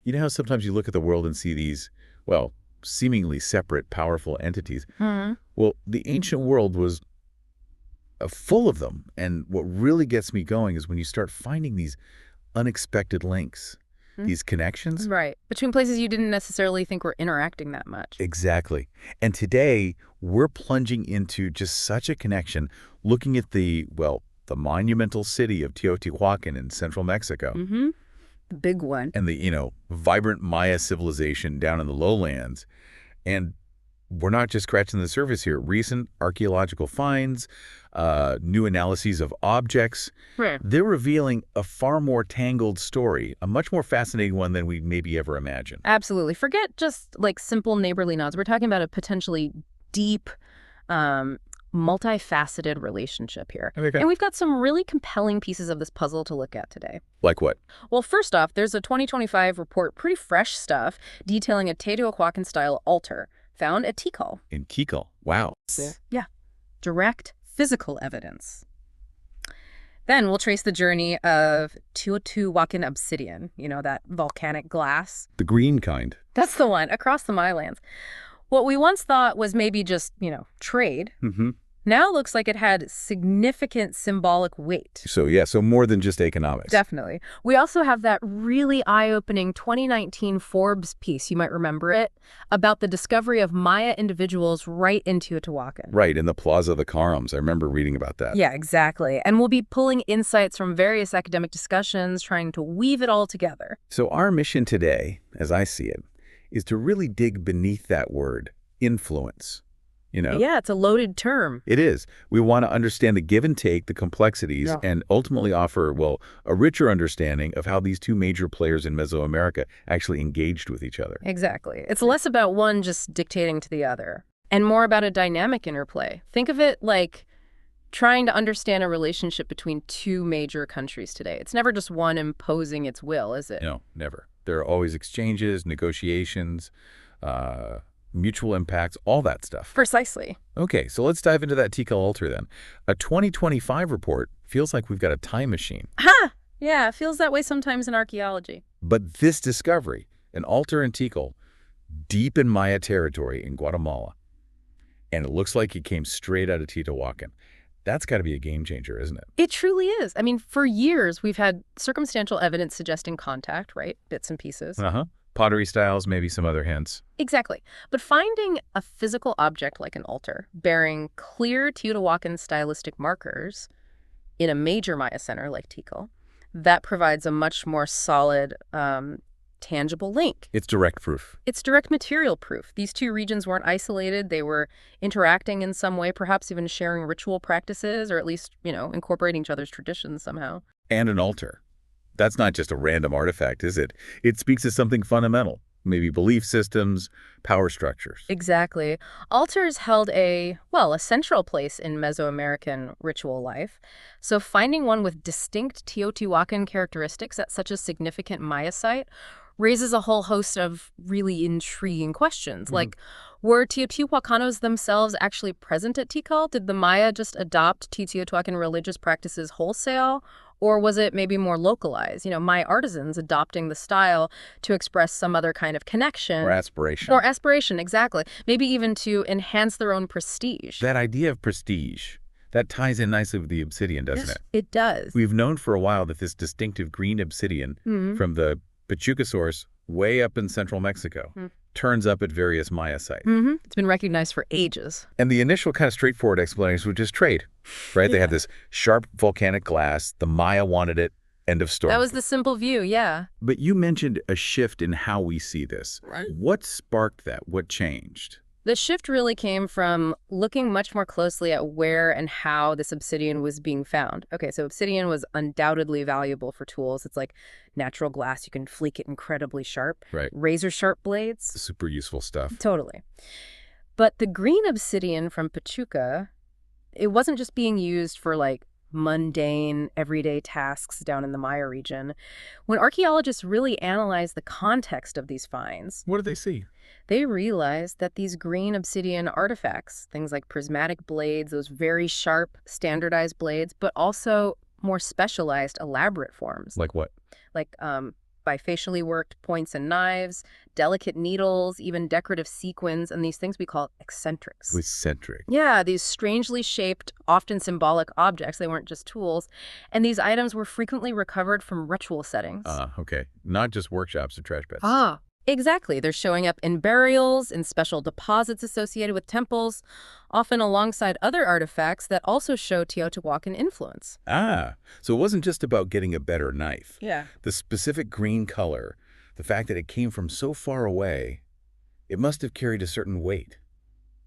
You know how sometimes you look at the world and see these, well, seemingly separate, powerful entities? Well, the ancient world was full of them. And what really gets me going is when you start finding these unexpected links, these connections. Right. Between places you didn't necessarily think were interacting that much. Exactly. And today, we're plunging into just such a connection, looking at the monumental city of Teotihuacan in central Mexico. The big one. And the, vibrant Maya civilization down in the lowlands. And we're not just scratching the surface here. Recent archaeological finds, new analyses of objects, they're revealing a far more tangled story, a much more fascinating one than we maybe ever imagined. Absolutely. Forget just like simple neighborly nods. We're talking about a potentially deep, multifaceted relationship here. Okay. And we've got some really compelling pieces of this puzzle to look at today. Like what? Well, first off, there's a 2025 report, pretty fresh stuff, detailing a Teotihuacan-style altar found at Tikal. In Tikal. Wow. Yeah. Direct physical evidence. Then we'll trace the journey of Teotihuacan obsidian, that volcanic glass. The green kind. That's the one, across the Mayalands. What we once thought was maybe just, trade, now looks like it had significant symbolic weight. So more than just economics. Definitely. We also have that really eye-opening 2019 Forbes piece, you might remember it, about the discovery of Maya individuals right in Teotihuacan. Right, in the Plaza of the Carums. I remember reading about that. Yeah, exactly. And we'll be pulling insights from various academic discussions, trying to weave it all together. So our mission today, as I see it, is to really dig beneath that word, influence. Yeah, it's a loaded term. It is. We want to understand the give and take, the complexities, and ultimately offer, a richer understanding of how these two major players in Mesoamerica actually engaged with each other. Exactly. It's less about one just dictating to the other, and more about a dynamic interplay. Think of it like trying to understand a relationship between two major countries today. It's never just one imposing its will, is it? No, never. There are always exchanges, negotiations, mutual impacts, all that stuff. Precisely. Okay, so let's dive into that Tikal altar then. A 2025 report feels like we've got a time machine. Ha! Yeah, it feels that way sometimes in archaeology. But this discovery, an altar in Tikal, deep in Maya territory in Guatemala, and it looks like it came straight out of Teotihuacan. That's got to be a game changer, isn't it? It truly is. I mean, for years, we've had circumstantial evidence suggesting contact, right? Bits and pieces. Pottery styles, maybe some other hints. Exactly. But finding a physical object like an altar bearing clear Teotihuacan stylistic markers in a major Maya center like Tikal, that provides a much more solid, tangible link. It's direct proof. It's direct material proof. These two regions weren't isolated. They were interacting in some way, perhaps even sharing ritual practices, or at least, incorporating each other's traditions somehow. And an altar. That's not just a random artifact, is it? It speaks to something fundamental, maybe belief systems, power structures. Exactly. Altars held a central place in Mesoamerican ritual life. So finding one with distinct Teotihuacan characteristics at such a significant Maya site raises a whole host of really intriguing questions. Like, were Teotihuacanos themselves actually present at Tikal? Did the Maya just adopt Teotihuacan religious practices wholesale? Or was it maybe more localized? Maya artisans adopting the style to express some other kind of connection. Or aspiration. Or aspiration, exactly. Maybe even to enhance their own prestige. That idea of prestige, that ties in nicely with the obsidian, doesn't it? It does. We've known for a while that this distinctive green obsidian from the Pachuca source way up in central Mexico turns up at various Maya sites. It's been recognized for ages. And the initial kind of straightforward explanation was just trade, right? They had this sharp volcanic glass. The Maya wanted it. End of story. That was the simple view, yeah. But you mentioned a shift in how we see this. Right. What sparked that? What changed? The shift really came from looking much more closely at where and how this obsidian was being found. Okay, so obsidian was undoubtedly valuable for tools. It's like natural glass. You can fleek it incredibly sharp. Right. Razor sharp blades. Super useful stuff. Totally. But the green obsidian from Pachuca, it wasn't just being used for mundane, everyday tasks down in the Maya region. When archaeologists really analyzed the context of these finds, what did they see? They realized that these green obsidian artifacts, things like prismatic blades, those very sharp, standardized blades, but also more specialized, elaborate forms. Like what? Like by facially worked points and knives, delicate needles, even decorative sequins, and these things we call eccentrics. Eccentric. Yeah, these strangely shaped, often symbolic objects. They weren't just tools. And these items were frequently recovered from ritual settings. Okay. Not just workshops or trash pits. Ah, exactly. They're showing up in burials, in special deposits associated with temples, often alongside other artifacts that also show Teotihuacan influence. So it wasn't just about getting a better knife. Yeah. The specific green color, the fact that it came from so far away, it must have carried a certain weight,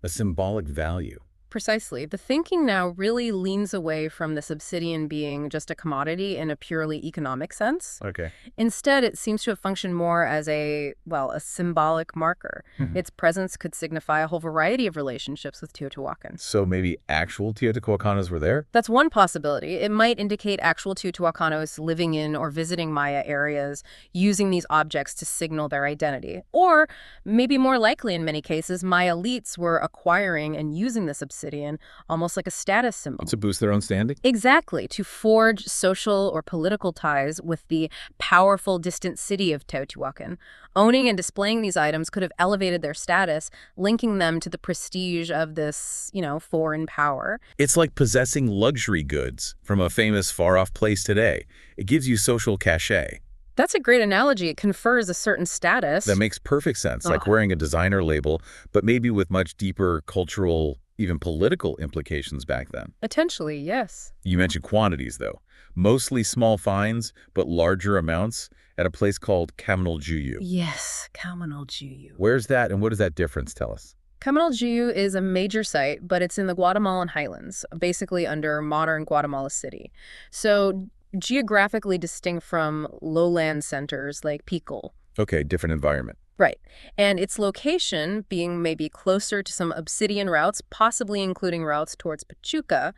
a symbolic value. Precisely. The thinking now really leans away from this obsidian being just a commodity in a purely economic sense. Okay. Instead, it seems to have functioned more as a symbolic marker. Its presence could signify a whole variety of relationships with Teotihuacan. So maybe actual Teotihuacanos were there? That's one possibility. It might indicate actual Teotihuacanos living in or visiting Maya areas, using these objects to signal their identity. Or, maybe more likely in many cases, Maya elites were acquiring and using this obsidian almost like a status symbol. To boost their own standing? Exactly, to forge social or political ties with the powerful, distant city of Teotihuacan. Owning and displaying these items could have elevated their status, linking them to the prestige of this, foreign power. It's like possessing luxury goods from a famous far-off place today. It gives you social cachet. That's a great analogy. It confers a certain status. That makes perfect sense, like wearing a designer label, but maybe with much deeper cultural, even political implications back then. Potentially, yes. You mentioned quantities, though. Mostly small finds, but larger amounts at a place called Juyu. Yes, Juyu. Where's that, and what does that difference tell us? Juyu is a major site, but it's in the Guatemalan highlands, basically under modern Guatemala City. So geographically distinct from lowland centers like Pico. Okay, different environment. Right. And its location, being maybe closer to some obsidian routes, possibly including routes towards Pachuca,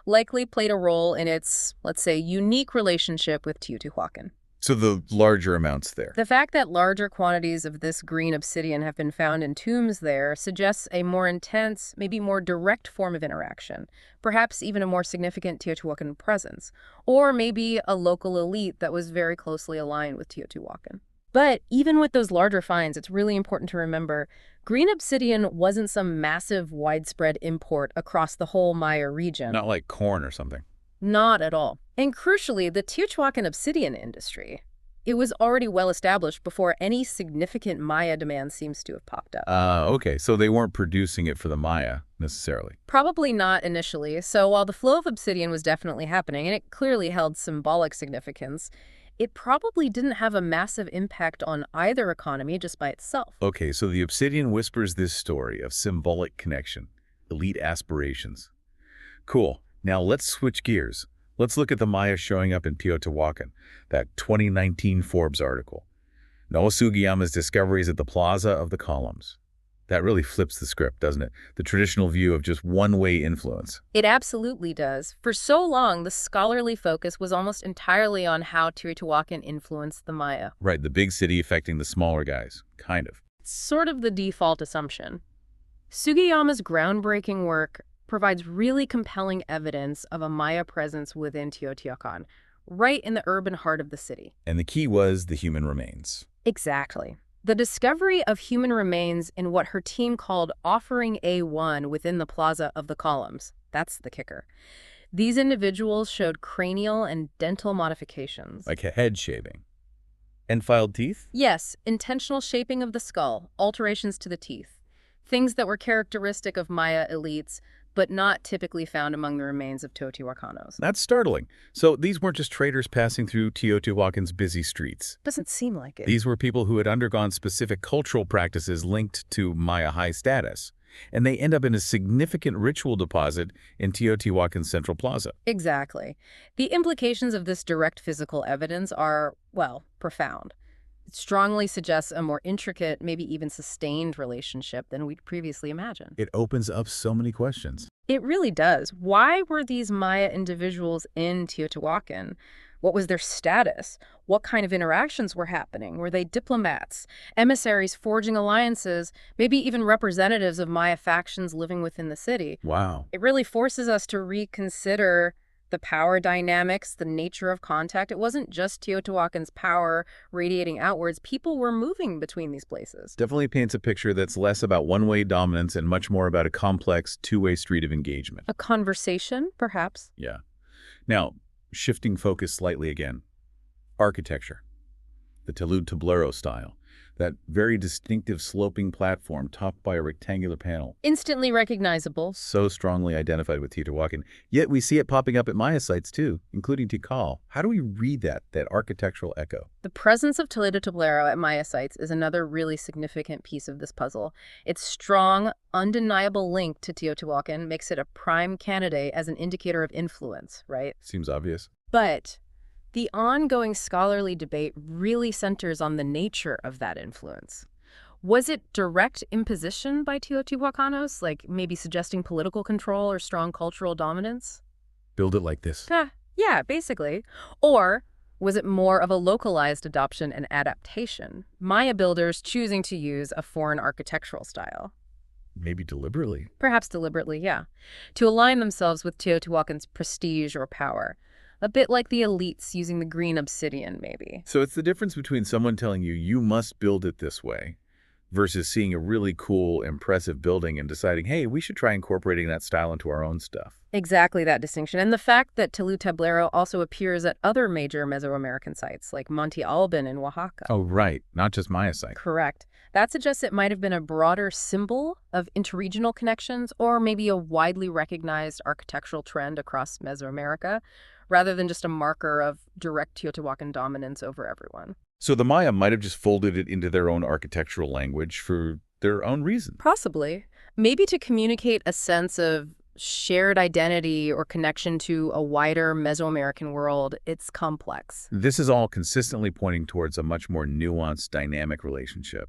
likely played a role in its, let's say, unique relationship with Teotihuacan. So the larger amounts there. The fact that larger quantities of this green obsidian have been found in tombs there suggests a more intense, maybe more direct form of interaction, perhaps even a more significant Teotihuacan presence, or maybe a local elite that was very closely aligned with Teotihuacan. But even with those larger finds, it's really important to remember green obsidian wasn't some massive, widespread import across the whole Maya region. Not like corn or something. Not at all. And crucially, the Teotihuacan obsidian industry, it was already well established before any significant Maya demand seems to have popped up. Okay, so they weren't producing it for the Maya, necessarily. Probably not initially. So while the flow of obsidian was definitely happening, and it clearly held symbolic significance, it probably didn't have a massive impact on either economy just by itself. Okay, so the obsidian whispers this story of symbolic connection, elite aspirations. Cool. Now let's switch gears. Let's look at the Maya showing up in Teotihuacan, that 2019 Forbes article. Noah Sugiyama's discoveries at the Plaza of the Columns. That really flips the script, doesn't it? The traditional view of just one-way influence. It absolutely does. For so long, the scholarly focus was almost entirely on how Teotihuacan influenced the Maya. Right, the big city affecting the smaller guys, kind of. It's sort of the default assumption. Sugiyama's groundbreaking work provides really compelling evidence of a Maya presence within Teotihuacan, right in the urban heart of the city. And the key was the human remains. Exactly. The discovery of human remains in what her team called Offering A1 within the Plaza of the Columns. That's the kicker. These individuals showed cranial and dental modifications. Like a head shaving. And filed teeth? Yes, intentional shaping of the skull, alterations to the teeth. Things that were characteristic of Maya elites, but not typically found among the remains of Teotihuacanos. That's startling. So these weren't just traders passing through Teotihuacan's busy streets. Doesn't seem like it. These were people who had undergone specific cultural practices linked to Maya high status. And they end up in a significant ritual deposit in Teotihuacan's Central Plaza. Exactly. The implications of this direct physical evidence are, profound. It strongly suggests a more intricate, maybe even sustained relationship than we'd previously imagined. It opens up so many questions. It really does. Why were these Maya individuals in Teotihuacan? What was their status? What kind of interactions were happening? Were they diplomats, emissaries forging alliances, maybe even representatives of Maya factions living within the city? Wow. It really forces us to reconsider The power dynamics, the nature of contact, it wasn't just Teotihuacan's power radiating outwards. People were moving between these places. Definitely paints a picture that's less about one-way dominance and much more about a complex two-way street of engagement. A conversation, perhaps. Yeah. Now, shifting focus slightly again. Architecture. The talud-tablero style. That very distinctive sloping platform topped by a rectangular panel. Instantly recognizable. So strongly identified with Teotihuacan. Yet we see it popping up at Maya sites too, including Tikal. How do we read that architectural echo? The presence of talud-tablero at Maya sites is another really significant piece of this puzzle. Its strong, undeniable link to Teotihuacan makes it a prime candidate as an indicator of influence, right? Seems obvious. But the ongoing scholarly debate really centers on the nature of that influence. Was it direct imposition by Teotihuacanos, like maybe suggesting political control or strong cultural dominance? Build it like this. Yeah, basically. Or was it more of a localized adoption and adaptation, Maya builders choosing to use a foreign architectural style? Maybe deliberately. Perhaps deliberately, yeah. To align themselves with Teotihuacan's prestige or power. A bit like the elites using the green obsidian, maybe. So it's the difference between someone telling you, you must build it this way, versus seeing a really cool, impressive building and deciding, hey, we should try incorporating that style into our own stuff. Exactly that distinction. And the fact that talud-tablero also appears at other major Mesoamerican sites, like Monte Alban in Oaxaca. Oh, right. Not just Maya sites. Correct. That suggests it might have been a broader symbol of interregional connections, or maybe a widely recognized architectural trend across Mesoamerica, rather than just a marker of direct Teotihuacan dominance over everyone. So the Maya might have just folded it into their own architectural language for their own reason. Possibly. Maybe to communicate a sense of shared identity or connection to a wider Mesoamerican world. It's complex. This is all consistently pointing towards a much more nuanced, dynamic relationship.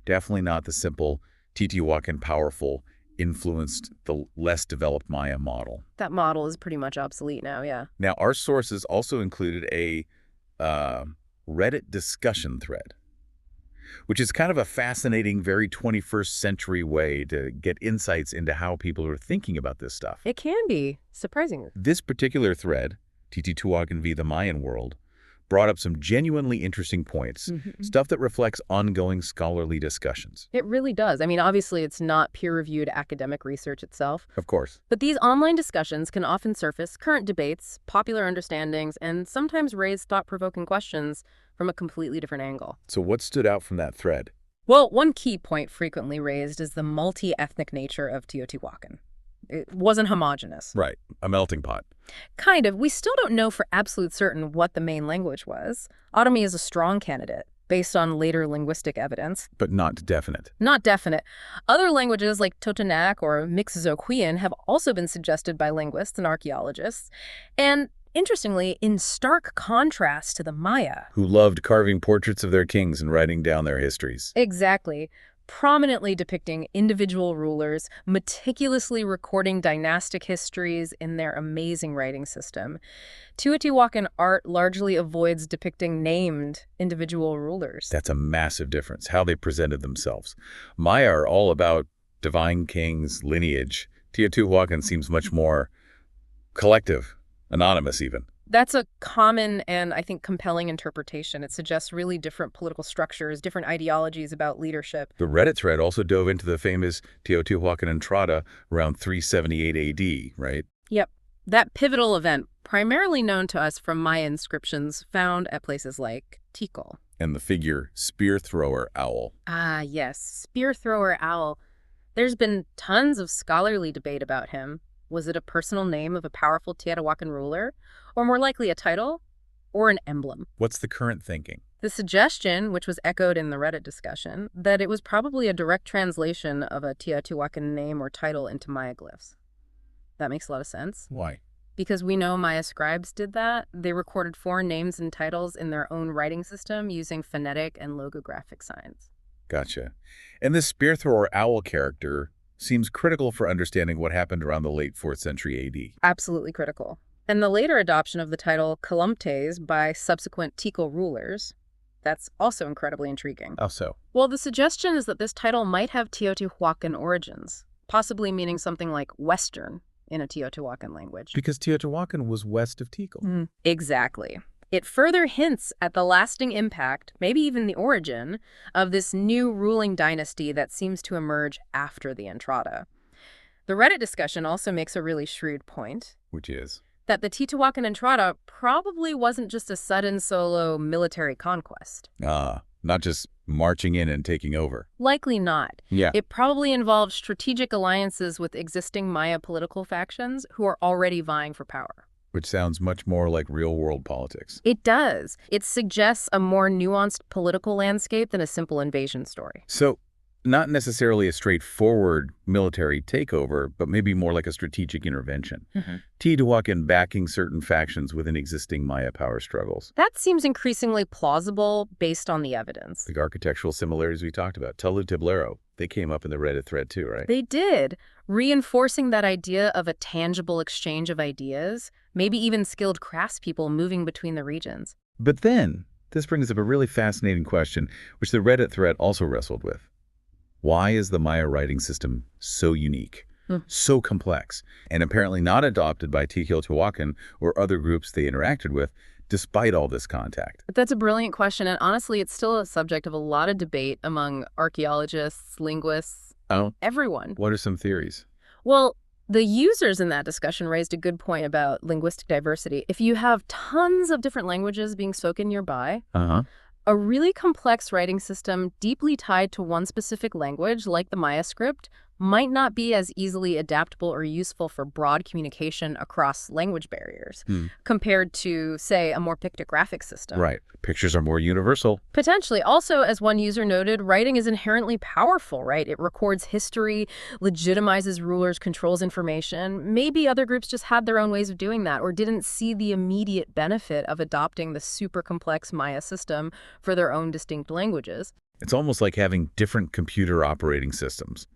Definitely not the simple Teotihuacan powerful influenced the less developed Maya model. That model is pretty much obsolete now, yeah. Now, our sources also included a Reddit discussion thread, which is kind of a fascinating, very 21st century way to get insights into how people are thinking about this stuff. It can be, surprisingly. This particular thread, Teotihuacan v. the Mayan World, brought up some genuinely interesting points, stuff that reflects ongoing scholarly discussions. It really does. I mean, obviously, it's not peer-reviewed academic research itself. Of course. But these online discussions can often surface current debates, popular understandings, and sometimes raise thought-provoking questions from a completely different angle. So what stood out from that thread? Well, one key point frequently raised is the multi-ethnic nature of Teotihuacan. It wasn't homogenous. Right. A melting pot. Kind of. We still don't know for absolute certain what the main language was. Otomi is a strong candidate, based on later linguistic evidence. But not definite. Not definite. Other languages like Totonac or Mixozoquian have also been suggested by linguists and archaeologists. And interestingly, in stark contrast to the Maya. Who loved carving portraits of their kings and writing down their histories. Exactly. Prominently depicting individual rulers, meticulously recording dynastic histories in their amazing writing system. Teotihuacan art largely avoids depicting named individual rulers. That's a massive difference, how they presented themselves. Maya are all about divine kings, lineage. Teotihuacan seems much more collective, anonymous even. That's a common and, I think, compelling interpretation. It suggests really different political structures, different ideologies about leadership. The Reddit thread also dove into the famous Teotihuacan Entrada around 378 AD, right? Yep. That pivotal event, primarily known to us from Maya inscriptions found at places like Tikal. And the figure spear thrower owl. Ah, yes. Spear thrower owl. There's been tons of scholarly debate about him. Was it a personal name of a powerful Teotihuacan ruler? Or more likely a title? Or an emblem? What's the current thinking? The suggestion, which was echoed in the Reddit discussion, that it was probably a direct translation of a Teotihuacan name or title into Maya glyphs. That makes a lot of sense. Why? Because we know Maya scribes did that. They recorded foreign names and titles in their own writing system using phonetic and logographic signs. Gotcha. And this spear thrower owl character seems critical for understanding what happened around the late 4th century AD. Absolutely critical. And the later adoption of the title Kalumtes by subsequent Tikal rulers, that's also incredibly intriguing. How so? Well, the suggestion is that this title might have Teotihuacan origins, possibly meaning something like Western in a Teotihuacan language. Because Teotihuacan was west of Tikal. Exactly. It further hints at the lasting impact, maybe even the origin, of this new ruling dynasty that seems to emerge after the Entrada. The Reddit discussion also makes a really shrewd point. Which is? That the Teotihuacan Entrada probably wasn't just a sudden solo military conquest. Not just marching in and taking over. Likely not. Yeah. It probably involved strategic alliances with existing Maya political factions who are already vying for power. Which sounds much more like real-world politics. It does. It suggests a more nuanced political landscape than a simple invasion story. So, not necessarily a straightforward military takeover, but maybe more like a strategic intervention. Teotihuacan backing certain factions within existing Maya power struggles. That seems increasingly plausible based on the evidence. The architectural similarities we talked about. Talud-tablero, they came up in the Reddit thread too, right? They did, reinforcing that idea of a tangible exchange of ideas, maybe even skilled craftspeople moving between the regions. But then, this brings up a really fascinating question, which the Reddit thread also wrestled with. Why is the Maya writing system so unique, so complex, and apparently not adopted by Teotihuacan or other groups they interacted with, despite all this contact? That's a brilliant question, and honestly, it's still a subject of a lot of debate among archaeologists, linguists, everyone. What are some theories? Well, the users in that discussion raised a good point about linguistic diversity. If you have tons of different languages being spoken nearby, a really complex writing system deeply tied to one specific language, like the Maya script, might not be as easily adaptable or useful for broad communication across language barriers compared to, say, a more pictographic system. Right. Pictures are more universal. Potentially. Also, as one user noted, writing is inherently powerful, right? It records history, legitimizes rulers, controls information. Maybe other groups just had their own ways of doing that or didn't see the immediate benefit of adopting the super complex Maya system for their own distinct languages. It's almost like having different computer operating systems.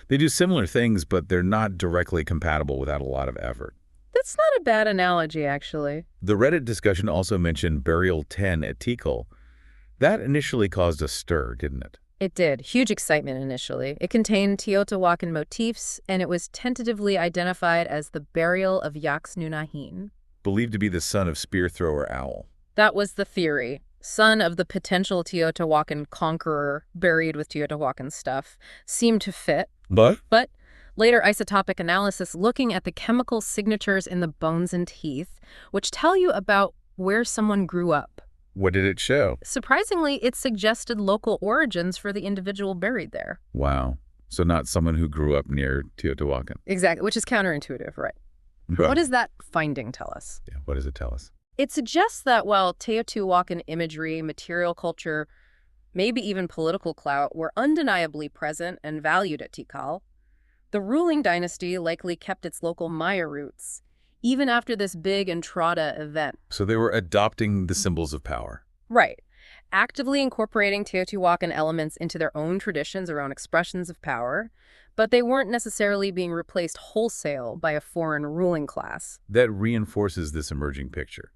They do similar things, but they're not directly compatible without a lot of effort. That's not a bad analogy, actually. The Reddit discussion also mentioned Burial 10 at Tikal. That initially caused a stir, didn't it? It did. Huge excitement initially. It contained Teotihuacan motifs, and it was tentatively identified as the burial of Yaxnunahin. Believed to be the son of spear thrower Owl. That was the theory. Son of the potential Teotihuacan conqueror buried with Teotihuacan stuff, seemed to fit. But Later isotopic analysis looking at the chemical signatures in the bones and teeth, which tell you about where someone grew up. What did it show? Surprisingly, it suggested local origins for the individual buried there. Wow. So not someone who grew up near Teotihuacan. Exactly, which is counterintuitive, right? What does that finding tell us? Yeah, what does it tell us? It suggests that while Teotihuacan imagery, material culture, maybe even political clout were undeniably present and valued at Tikal, the ruling dynasty likely kept its local Maya roots, even after this big Entrada event. So they were adopting the symbols of power. Right. Actively incorporating Teotihuacan elements into their own traditions or own expressions of power, but they weren't necessarily being replaced wholesale by a foreign ruling class. That reinforces this emerging picture.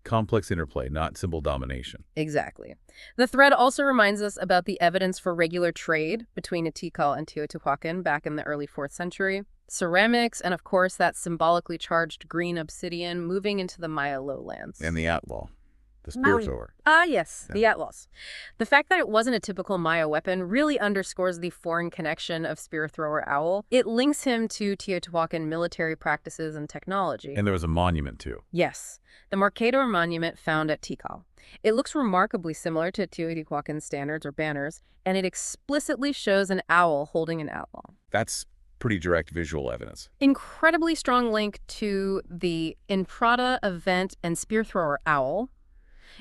Complex interplay, not symbol domination. Exactly. The thread also reminds us about the evidence for regular trade between Tikal and Teotihuacan back in the early 4th century. Ceramics, and of course that symbolically charged green obsidian moving into the Maya lowlands. And the outlaw, the spear thrower. Yes, the atlas. The fact that it wasn't a typical Maya weapon really underscores the foreign connection of spear thrower Owl. It links him to Teotihuacan military practices and technology. And there was a monument too. Yes, the Mercator monument found at Tikal. It looks remarkably similar to Teotihuacan standards or banners, and it explicitly shows an owl holding an outlaw. That's pretty direct visual evidence. Incredibly strong link to the Entrada event and spear thrower Owl.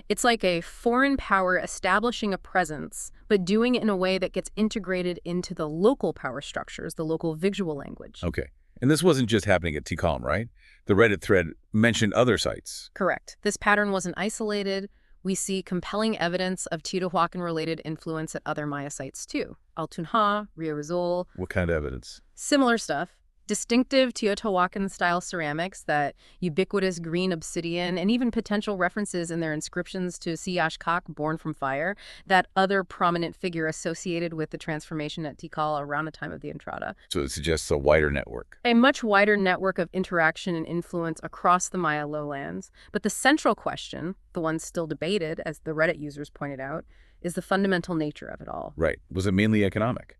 It's like a foreign power establishing a presence, but doing it in a way that gets integrated into the local power structures, the local visual language. Okay. And this wasn't just happening at Tikal, right? The Reddit thread mentioned other sites. Correct. This pattern wasn't isolated. We see compelling evidence of Teotihuacan-related influence at other Maya sites, too. Altunja, Rio Rizal. What kind of evidence? Similar stuff. Distinctive Teotihuacan-style ceramics, that ubiquitous green obsidian, and even potential references in their inscriptions to Siashkak, born from fire, that other prominent figure associated with the transformation at Tikal around the time of the Entrada. So it suggests a wider network. A much wider network of interaction and influence across the Maya lowlands. But the central question, the one still debated, as the Reddit users pointed out, is the fundamental nature of it all. Right. Was it mainly economic?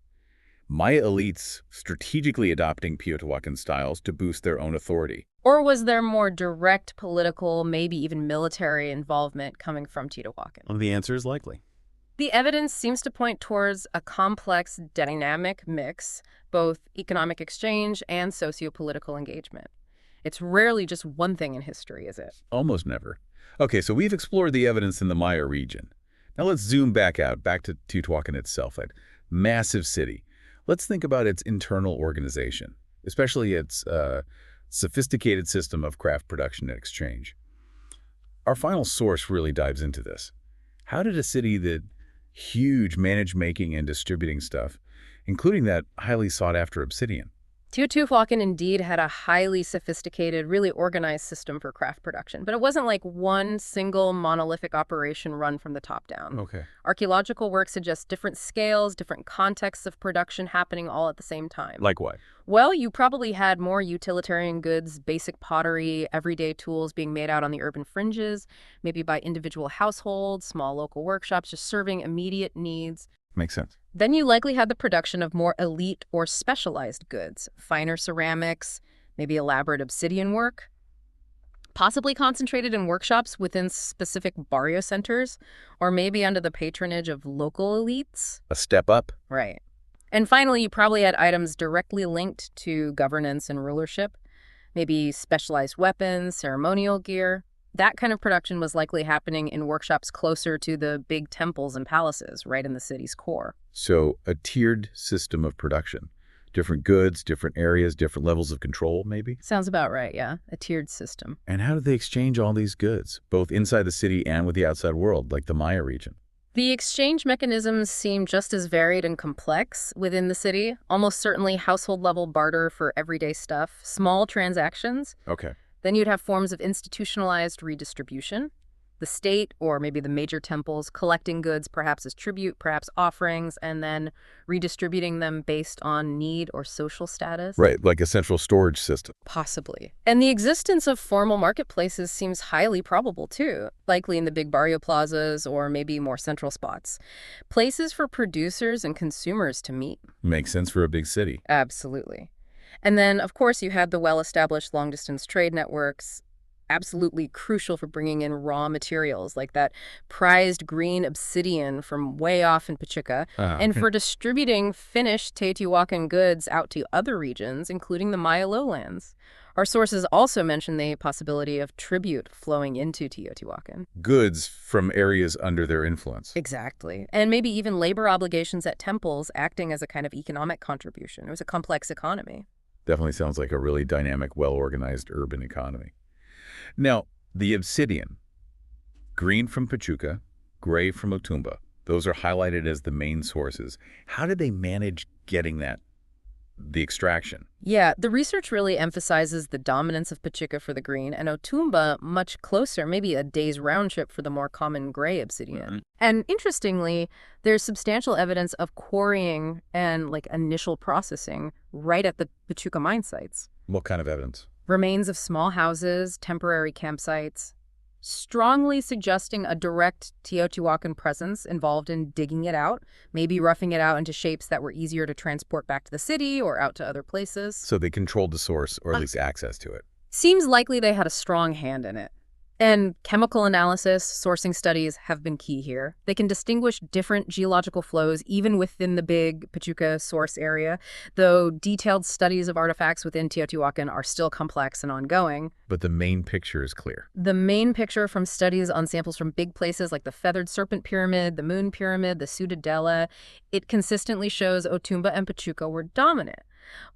Maya elites strategically adopting Teotihuacan styles to boost their own authority. Or was there more direct political, maybe even military involvement coming from Teotihuacan? Well, the answer is likely. The evidence seems to point towards a complex, dynamic mix, both economic exchange and socio-political engagement. It's rarely just one thing in history, is it? Almost never. Okay, so we've explored the evidence in the Maya region. Now let's zoom back out, back to Teotihuacan itself, that massive city. Let's think about its internal organization, especially its sophisticated system of craft production and exchange. Our final source really dives into this. How did a city that huge manage making and distributing stuff, including that highly sought-after obsidian? Teotihuacan indeed had a highly sophisticated, really organized system for craft production, but it wasn't like one single monolithic operation run from the top down. Okay. Archaeological work suggests different scales, different contexts of production happening all at the same time. Like what? Well, you probably had more utilitarian goods, basic pottery, everyday tools being made out on the urban fringes, maybe by individual households, small local workshops, just serving immediate needs. Makes sense. Then you likely had the production of more elite or specialized goods, finer ceramics, maybe elaborate obsidian work, possibly concentrated in workshops within specific barrio centers, or maybe under the patronage of local elites. A step up? Right. And finally, you probably had items directly linked to governance and rulership, maybe specialized weapons, ceremonial gear. That kind of production was likely happening in workshops closer to the big temples and palaces, right in the city's core. So a tiered system of production. Different goods, different areas, different levels of control, maybe? Sounds about right, yeah. A tiered system. And how did they exchange all these goods, both inside the city and with the outside world, like the Maya region? The exchange mechanisms seem just as varied and complex within the city. Almost certainly household-level barter for everyday stuff, small transactions. Okay. Then you'd have forms of institutionalized redistribution. The state, or maybe the major temples, collecting goods perhaps as tribute, perhaps offerings, and then redistributing them based on need or social status. Right, like a central storage system. Possibly. And the existence of formal marketplaces seems highly probable, too, likely in the big barrio plazas or maybe more central spots. Places for producers and consumers to meet. Makes sense for a big city. Absolutely. And then, of course, you had the well-established long-distance trade networks, absolutely crucial for bringing in raw materials like that prized green obsidian from way off in Pachuca, and for distributing finished Teotihuacan goods out to other regions, including the Maya lowlands. Our sources also mention the possibility of tribute flowing into Teotihuacan. Goods from areas under their influence. Exactly. And maybe even labor obligations at temples acting as a kind of economic contribution. It was a complex economy. Definitely sounds like a really dynamic, well-organized urban economy. Now, the obsidian, green from Pachuca, gray from Otumba, those are highlighted as the main sources. How did they manage getting the extraction? Yeah, the research really emphasizes the dominance of Pachuca for the green and Otumba much closer, maybe a day's round trip for the more common gray obsidian. And interestingly, there's substantial evidence of quarrying and initial processing right at the Pachuca mine sites. What kind of evidence? Remains of small houses, temporary campsites, strongly suggesting a direct Teotihuacan presence involved in digging it out, maybe roughing it out into shapes that were easier to transport back to the city or out to other places. So they controlled the source, or at least access to it. Seems likely they had a strong hand in it. And chemical analysis, sourcing studies have been key here. They can distinguish different geological flows even within the big Pachuca source area, though detailed studies of artifacts within Teotihuacan are still complex and ongoing. But the main picture is clear. The main picture from studies on samples from big places like the Feathered Serpent Pyramid, the Moon Pyramid, the Ciudadela, it consistently shows Otumba and Pachuca were dominant.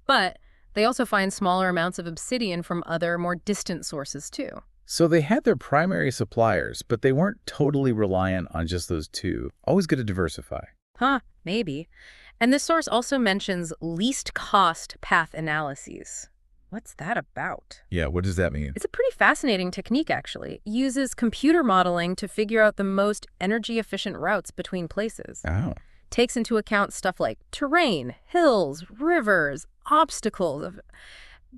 But they also find smaller amounts of obsidian from other, more distant sources too. So they had their primary suppliers, but they weren't totally reliant on just those two. Always good to diversify. Maybe. And this source also mentions least cost path analyses. What's that about? Yeah, what does that mean? It's a pretty fascinating technique, actually. It uses computer modeling to figure out the most energy-efficient routes between places. Oh, Takes into account stuff like terrain, hills, rivers, obstacles.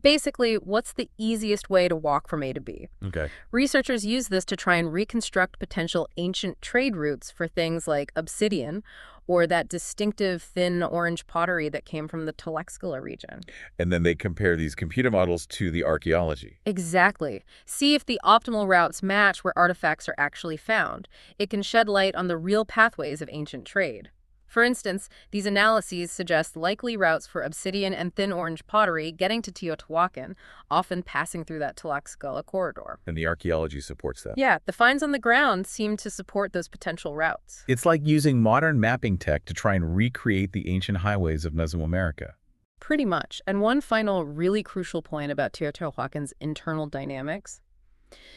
Basically, what's the easiest way to walk from A to B? okay. Researchers use this to try and reconstruct potential ancient trade routes for things like obsidian or that distinctive thin orange pottery that came from the Tlaxcala region. And then they compare these computer models to the archaeology. Exactly. See if the optimal routes match where artifacts are actually found. It can shed light on the real pathways of ancient trade. For instance, these analyses suggest likely routes for obsidian and thin orange pottery getting to Teotihuacan, often passing through that Tlaxcala corridor. And the archaeology supports that. Yeah, the finds on the ground seem to support those potential routes. It's like using modern mapping tech to try and recreate the ancient highways of Mesoamerica. Pretty much. And one final really crucial point about Teotihuacan's internal dynamics,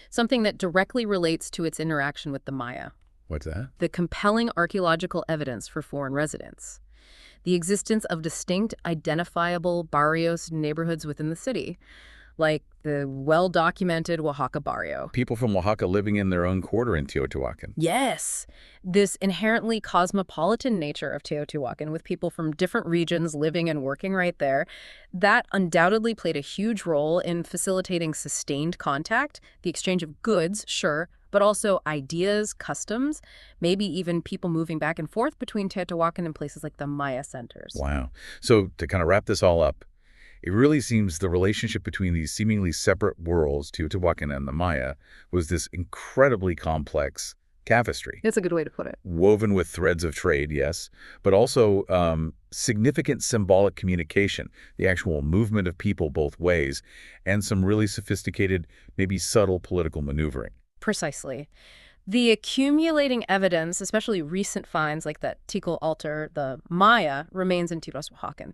something that directly relates to its interaction with the Maya. What's that? The compelling archaeological evidence for foreign residents. The existence of distinct, identifiable barrios neighborhoods within the city, like the well-documented Oaxaca barrio. People from Oaxaca living in their own quarter in Teotihuacan. Yes, this inherently cosmopolitan nature of Teotihuacan with people from different regions living and working right there, that undoubtedly played a huge role in facilitating sustained contact, the exchange of goods, sure, but also ideas, customs, maybe even people moving back and forth between Teotihuacan and places like the Maya centers. Wow. So to kind of wrap this all up, it really seems the relationship between these seemingly separate worlds, Teotihuacan and the Maya, was this incredibly complex tapestry. That's a good way to put it. Woven with threads of trade, yes, but also significant symbolic communication, the actual movement of people both ways, and some really sophisticated, maybe subtle political maneuvering. Precisely. The accumulating evidence, especially recent finds like that Tikal altar, the Maya, remains in Teotihuacan.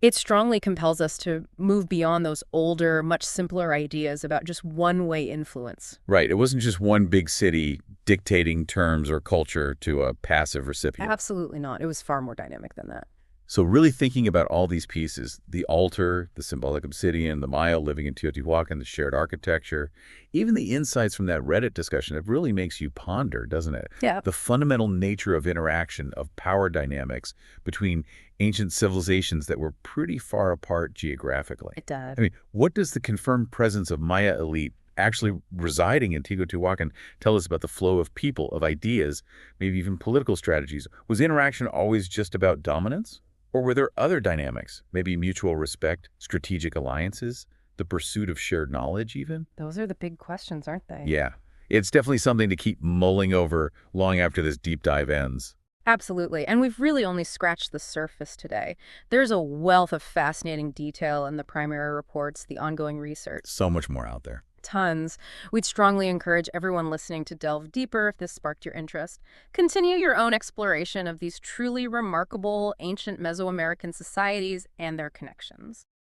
It strongly compels us to move beyond those older, much simpler ideas about just one-way influence. Right. It wasn't just one big city dictating terms or culture to a passive recipient. Absolutely not. It was far more dynamic than that. So really thinking about all these pieces, the altar, the symbolic obsidian, the Maya living in Teotihuacan, the shared architecture, even the insights from that Reddit discussion, it really makes you ponder, doesn't it? Yeah. The fundamental nature of interaction, of power dynamics between ancient civilizations that were pretty far apart geographically. It does. I mean, what does the confirmed presence of Maya elite actually residing in Teotihuacan tell us about the flow of people, of ideas, maybe even political strategies? Was interaction always just about dominance? Or were there other dynamics, maybe mutual respect, strategic alliances, the pursuit of shared knowledge even? Those are the big questions, aren't they? Yeah, it's definitely something to keep mulling over long after this deep dive ends. Absolutely. And we've really only scratched the surface today. There's a wealth of fascinating detail in the primary reports, the ongoing research. So much more out there. Tons. We'd strongly encourage everyone listening to delve deeper if this sparked your interest. Continue your own exploration of these truly remarkable ancient Mesoamerican societies and their connections.